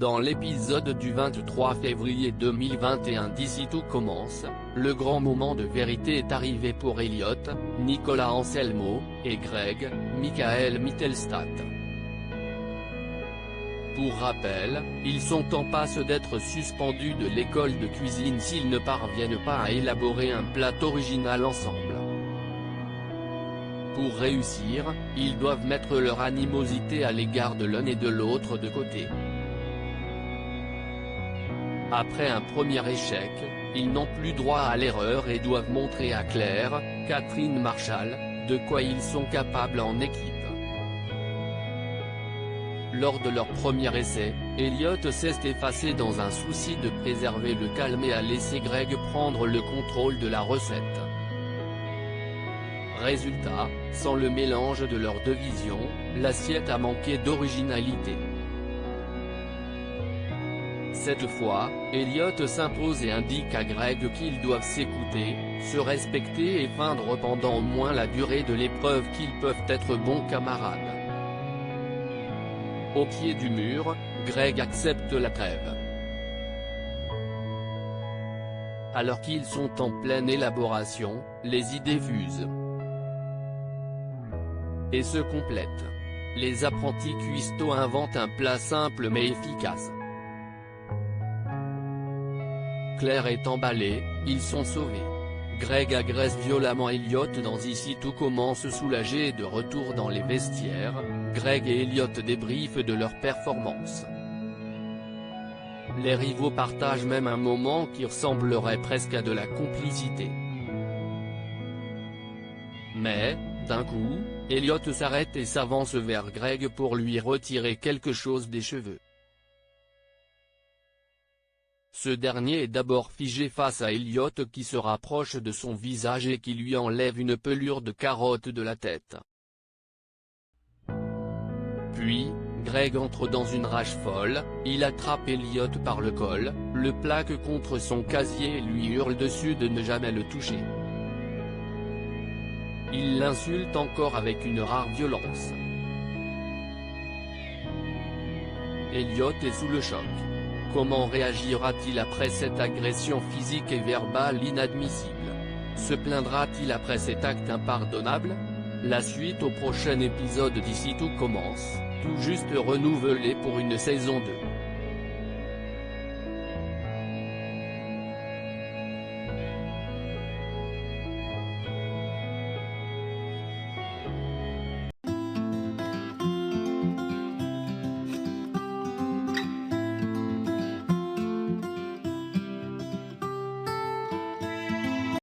Dans l'épisode du 23 février 2021 d'Ici tout commence, le grand moment de vérité est arrivé pour Elliot, Nicolas Anselmo, et Greg, Michael Mittelstadt. Pour rappel, ils sont en passe d'être suspendus de l'école de cuisine s'ils ne parviennent pas à élaborer un plat original ensemble. Pour réussir, ils doivent mettre leur animosité à l'égard de l'un et de l'autre de côté. Après un premier échec, ils n'ont plus droit à l'erreur et doivent montrer à Claire, Catherine Marshall, de quoi ils sont capables en équipe. Lors de leur premier essai, Elliot s'est effacé dans un souci de préserver le calme et a laissé Greg prendre le contrôle de la recette. Résultat, sans le mélange de leurs deux visions, l'assiette a manqué d'originalité. Cette fois, Elliot s'impose et indique à Greg qu'ils doivent s'écouter, se respecter et feindre pendant au moins la durée de l'épreuve qu'ils peuvent être bons camarades. Au pied du mur, Greg accepte la trêve. Alors qu'ils sont en pleine élaboration, les idées fusent et se complètent. Les apprentis cuistots inventent un plat simple mais efficace. Claire est emballée, ils sont sauvés. Greg agresse violemment Elliot dans Ici tout commence soulagé et de retour dans les vestiaires, Greg et Elliot débriefent de leur performance. Les rivaux partagent même un moment qui ressemblerait presque à de la complicité. Mais, d'un coup, Elliot s'arrête et s'avance vers Greg pour lui retirer quelque chose des cheveux. Ce dernier est d'abord figé face à Elliot qui se rapproche de son visage et qui lui enlève une pelure de carotte de la tête. Puis, Greg entre dans une rage folle, il attrape Elliot par le col, le plaque contre son casier et lui hurle dessus de ne jamais le toucher. Il l'insulte encore avec une rare violence. Elliot est sous le choc. Comment réagira-t-il après cette agression physique et verbale inadmissible? Se plaindra-t-il après cet acte impardonnable? La suite au prochain épisode d'Ici tout commence, tout juste renouvelé pour une saison 2.